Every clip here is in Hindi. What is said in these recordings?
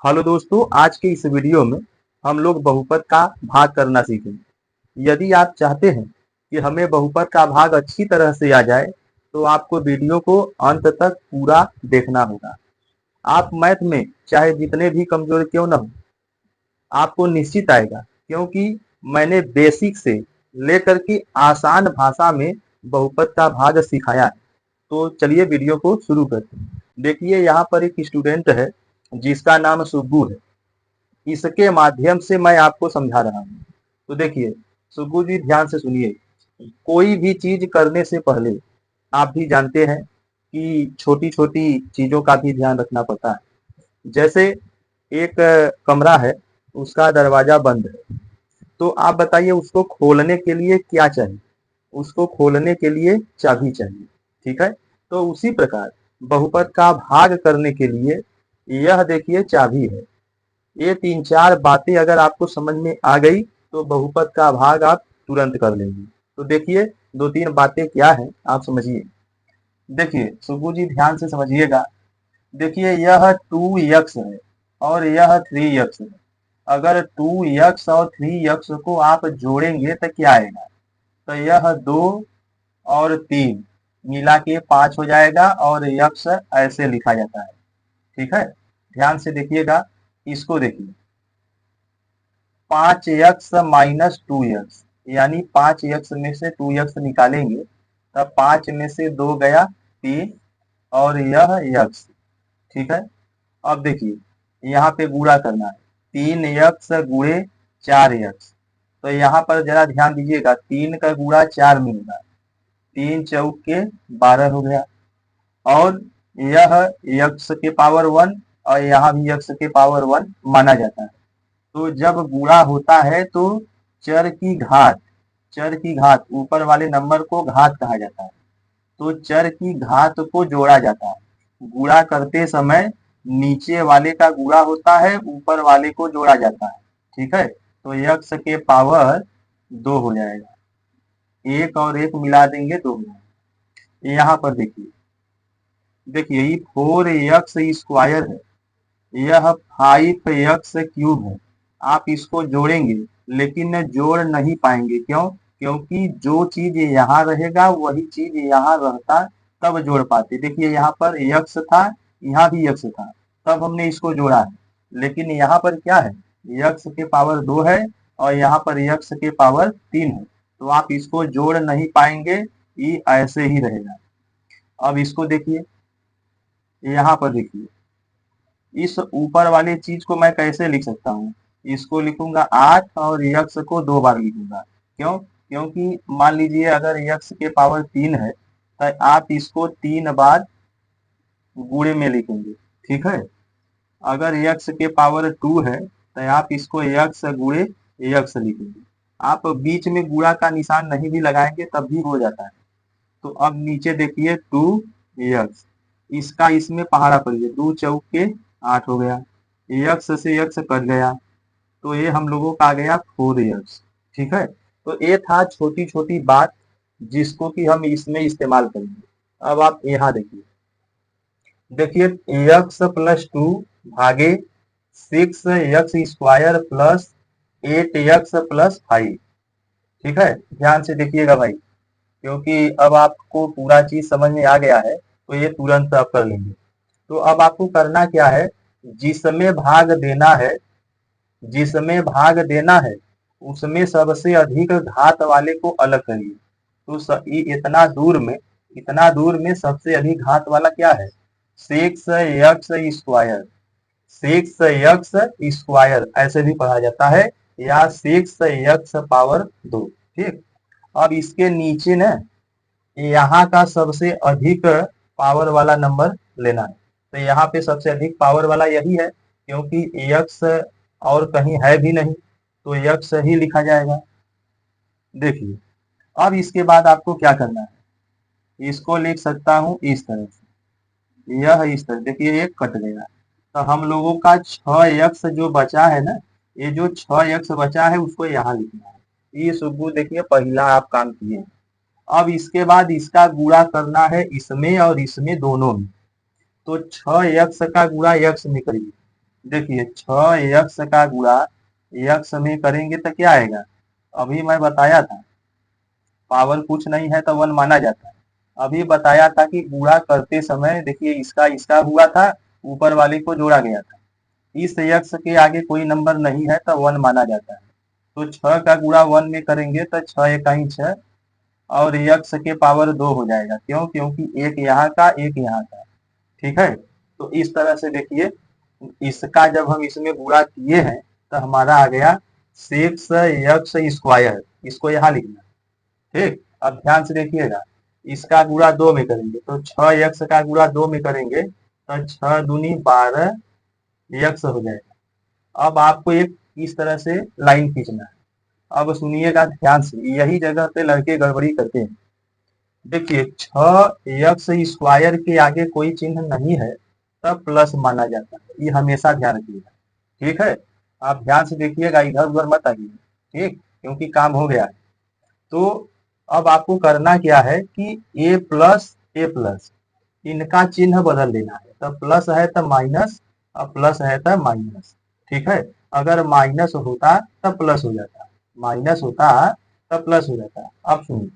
हेलो दोस्तों, आज के इस वीडियो में हम लोग बहुपद का भाग करना सीखेंगे। यदि आप चाहते हैं कि हमें बहुपद का भाग अच्छी तरह से आ जाए तो आपको वीडियो को अंत तक पूरा देखना होगा। आप मैथ में चाहे जितने भी कमजोर क्यों न हो, आपको निश्चित आएगा, क्योंकि मैंने बेसिक से लेकर के आसान भाषा में बहुपद का भाग सिखाया है। तो चलिए वीडियो को शुरू करते हैं। देखिए, यहाँ पर एक स्टूडेंट है जिसका नाम सुब्बू है। इसके माध्यम से मैं आपको समझा रहा हूँ। तो देखिए सुब्बू जी, ध्यान से सुनिए। कोई भी चीज करने से पहले आप भी जानते हैं कि छोटी छोटी चीजों का भी ध्यान रखना पड़ता है। जैसे एक कमरा है, उसका दरवाजा बंद है, तो आप बताइए उसको खोलने के लिए क्या चाहिए? उसको खोलने के लिए चाबी चाहिए। ठीक है, तो उसी प्रकार बहुपद का भाग करने के लिए यह देखिए चाबी है। ये तीन चार बातें अगर आपको समझ में आ गई तो बहुपद का भाग आप तुरंत कर लेंगे। तो देखिए दो तीन बातें क्या है आप समझिए। देखिए सुब्बू जी, ध्यान से समझिएगा। देखिए यह 2x है और यह 3x है। अगर 2x और 3x को आप जोड़ेंगे तो क्या आएगा? तो यह 2 और 3 मिला के 5 हो जाएगा और यक्स ऐसे लिखा जाता है। ठीक है, ध्यान से देखिएगा। इसको देखिए, 5x - 2x, यानी 5x में से 2x निकालेंगे तब 5 में से 2 गया 3 और यह x। ठीक है, अब देखिए यहाँ पे गुणा करना है। 3x गुणे 4x। तो यहाँ पर जरा ध्यान दीजिएगा, 3 का गुणा 4 में होगा, 3 चौक के 12 हो गया। और यह x के पावर 1 और यहाँ भी x के पावर 1 माना जाता है। तो जब गुणा होता है तो चर की घात, चर की घात ऊपर वाले नंबर को घात कहा जाता है। तो चर की घात को जोड़ा जाता है। गुणा करते समय नीचे वाले का गुणा होता है, ऊपर वाले को जोड़ा जाता है। ठीक है, तो x के पावर 2 हो जाएगा। एक और एक मिला देंगे 2 हो जाएगा। यहाँ पर देखिए, देखिए ये 4x² है, यह 5x³ है। आप इसको जोड़ेंगे लेकिन जोड़ नहीं पाएंगे। क्यों? क्योंकि जो चीज यहाँ रहेगा वही चीज यहाँ रहता, तब जोड़ पाते। देखिए यहाँ पर x था, यहाँ भी x था, तब हमने इसको जोड़ा है। लेकिन यहाँ पर क्या है, x के पावर 2 है और यहाँ पर x के पावर 3 है, तो आप इसको जोड़ नहीं पाएंगे, ये ऐसे ही रहेगा। अब इसको देखिए, यहाँ पर देखिए, इस ऊपर वाली चीज को मैं कैसे लिख सकता हूँ? इसको लिखूंगा 8 और x को 2 बार लिखूंगा। क्यों? क्योंकि मान लीजिए अगर x के पावर 3 है तो आप इसको 3 बार गुणे में लिखेंगे। ठीक है, अगर x के पावर 2 है तो आप इसको x गुणे x लिखेंगे। आप बीच में गुणा का निशान नहीं भी लगाएंगे तब भी हो जाता है। तो अब नीचे देखिए 2x, इसका इसमें पहाड़ा पड़िए, 2 चौक के 8 हो गया, x से x कट गया, तो ये हम लोगों का आ गया 4x। ठीक है, तो ये था छोटी छोटी बात जिसको कि हम इसमें इस्तेमाल करेंगे। अब आप यहाँ देखिए, देखिए x+2 भागे 6x² प्लस 8x+5। ठीक है, ध्यान से देखिएगा भाई, क्योंकि अब आपको पूरा चीज समझ में आ गया है तो ये तुरंत आप कर लेंगे। तो अब आपको करना क्या है, जिसमें भाग देना है, जिसमें भाग देना है उसमें सबसे अधिक घात वाले को अलग करिए। तो इतना दूर में सबसे अधिक घात वाला क्या है? 6x², 6x² ऐसे भी पढ़ा जाता है, या 6x पावर 2। ठीक, अब इसके नीचे ना यहाँ का सबसे अधिक पावर वाला नंबर लेना है। तो यहाँ पे सबसे अधिक पावर वाला यही है, क्योंकि x और कहीं है भी नहीं, तो x ही लिखा जाएगा। देखिए, अब इसके बाद आपको क्या करना है, इसको लिख सकता हूँ इस तरह से, यह इस तरह, देखिए ये कट गया। तो हम लोगों का 6x जो बचा है ना, ये जो 6x बचा है उसको यहाँ लिखना है। ये सुब्बू देखिए पहला आप काम किए। अब इसके बाद इसका गुणा करना है इसमें और इसमें दोनों में। तो 6x का गुणा x में करिए, देखिए 6x का गुणा x में करेंगे तो क्या आएगा, अभी मैं बताया था पावर कुछ नहीं है तो 1 माना जाता है। अभी बताया था कि गुणा करते समय देखिए इसका इसका हुआ था, ऊपर वाले को जोड़ा गया था, इस x के आगे कोई नंबर नहीं है तो 1 माना जाता है। तो 6 का गुणा 1 में करेंगे तो 6 इकाई 6 और x के पावर 2 हो जाएगा, क्यों, क्योंकि एक यहाँ का एक यहाँ का, ठीक है। तो इस तरह से देखिए इसका जब हम इसमें गुणा किए हैं तो हमारा आ गया 6x², इसको यहाँ लिखना, ठीक। अब ध्यान से देखिएगा, इसका गुणा 2 में करेंगे तो 6x का गुणा 2 में करेंगे तो 6 दूनी 12x हो जाएगा। अब आपको एक इस तरह से लाइन खींचना है। अब सुनिएगा ध्यान से, यही जगह पे लड़के गड़बड़ी करते हैं। देखिए 6x² के आगे कोई चिन्ह नहीं है तब प्लस माना जाता है, ये हमेशा ध्यान रखिएगा, ठीक है। आप ध्यान से देखिएगा, इधर उधर मत आइए, ठीक, क्योंकि काम हो गया है। तो अब आपको करना क्या है कि a+a+ इनका चिन्ह बदल देना है, तब प्लस है तो माइनस और प्लस है तो माइनस, ठीक है। अगर माइनस होता तब प्लस हो जाता, माइनस होता तब प्लस हो जाता। अब सुनिए,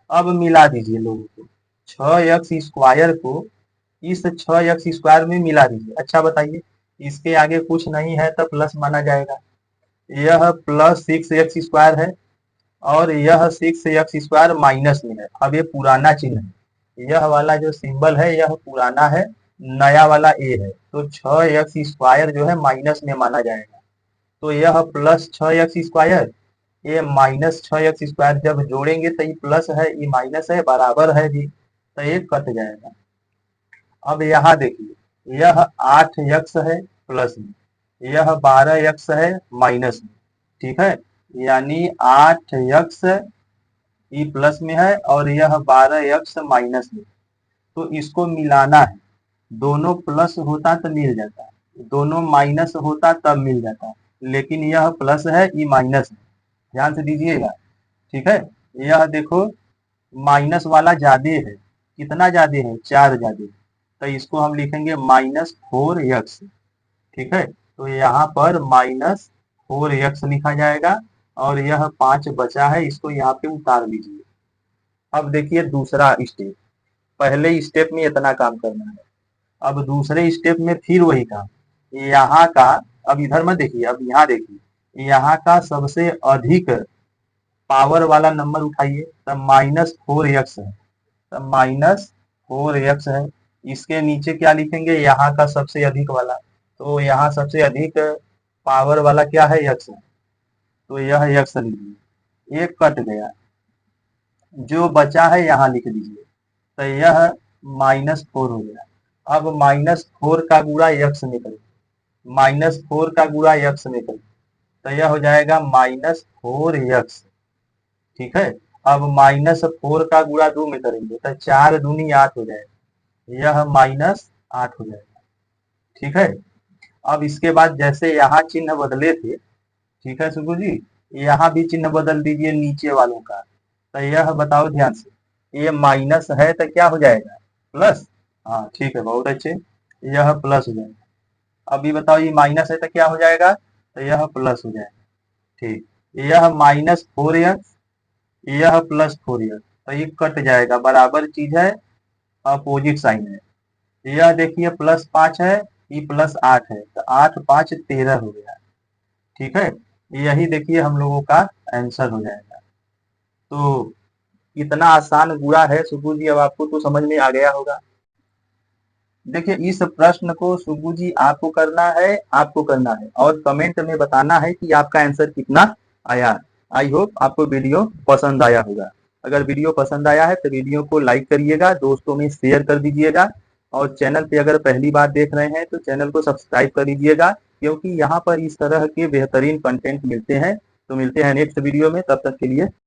अब मिला दीजिए लोगों को, 6x² को इस 6x² में मिला दीजिए। अच्छा बताइए, इसके आगे कुछ नहीं है तो प्लस माना जाएगा, यह +6x² है और यह 6x² माइनस में है। अब ये पुराना चिन्ह है, यह वाला जो सिंबल है यह पुराना है, नया वाला ए है, तो 6x² जो है माइनस में माना जाएगा। तो यह +6x², ये -6x² जब जोड़ेंगे तो ये प्लस है, ये माइनस है, बराबर है भी, तो ये कट जाएगा। अब यहाँ देखिए, यह 8x है प्लस में, यह 12x है माइनस में, ठीक है। यानी 8x ये प्लस में है और यह 12x माइनस में, तो इसको मिलाना है। दोनों प्लस होता तो मिल जाता, दोनों माइनस होता तब मिल जाता, लेकिन यह प्लस है ये माइनस है, ध्यान से दीजिएगा, ठीक है। यह देखो माइनस वाला ज्यादा है, कितना ज्यादा है, 4 ज्यादा, तो इसको हम लिखेंगे -4x, ठीक है। तो यहाँ पर -4x लिखा जाएगा और यह 5 बचा है, इसको यहाँ पे उतार लीजिए। अब देखिए दूसरा स्टेप, पहले स्टेप में इतना काम करना है, अब दूसरे स्टेप में फिर वही काम, यहाँ का, अब इधर मत देखिए, अब यहाँ देखिए, यहाँ का सबसे अधिक पावर वाला नंबर उठाइए, तब -4x है, तब -4x है। इसके नीचे क्या लिखेंगे, यहाँ का सबसे अधिक वाला, तो यहाँ सबसे अधिक पावर वाला क्या है, x है, तो यह x लीजिए, एक कट गया, जो बचा है यहाँ लिख दीजिए, तो यह -4 हो गया। अब -4 का गुणा x में करें, -4 का गुणा x में करें तो यह हो जाएगा -4x, ठीक है। अब -4 का गुणा 2 में करेंगे तो 4 दूनी 8 हो जाएगा, यह -8 हो जाएगा, ठीक है। अब इसके बाद जैसे यहाँ चिन्ह बदले थे, ठीक है सुगु जी, यहाँ भी चिन्ह बदल दीजिए नीचे वालों का, तो यह बताओ ध्यान से, ये माइनस है तो क्या हो जाएगा, प्लस, हाँ ठीक है, बहुत अच्छे, यह प्लस हो जाएगा। अभी बताओ ये माइनस है तो क्या हो जाएगा, तो यह प्लस हो जाएगा, ठीक। यह -4x, यह +4x, तो ये कट जाएगा, बराबर चीज है, अपोजिट साइन है। यह देखिए +5 है, ये +8 है, तो 8 5 13 हो गया, ठीक है। यही देखिए हम लोगों का आंसर हो जाएगा। तो इतना आसान गुणा है सुगु जी, अब आपको तो समझ में आ गया होगा। देखिए इस प्रश्न को सुगु जी आपको करना है, आपको करना है और कमेंट में बताना है कि आपका आंसर कितना आया। आई होप आपको वीडियो पसंद आया होगा। अगर वीडियो पसंद आया है तो वीडियो को लाइक करिएगा, दोस्तों में शेयर कर दीजिएगा और चैनल पे अगर पहली बार देख रहे हैं तो चैनल को सब्सक्राइब कर लीजिएगा, क्योंकि यहाँ पर इस तरह के बेहतरीन कंटेंट मिलते हैं। तो मिलते हैं नेक्स्ट वीडियो में, तब तक के लिए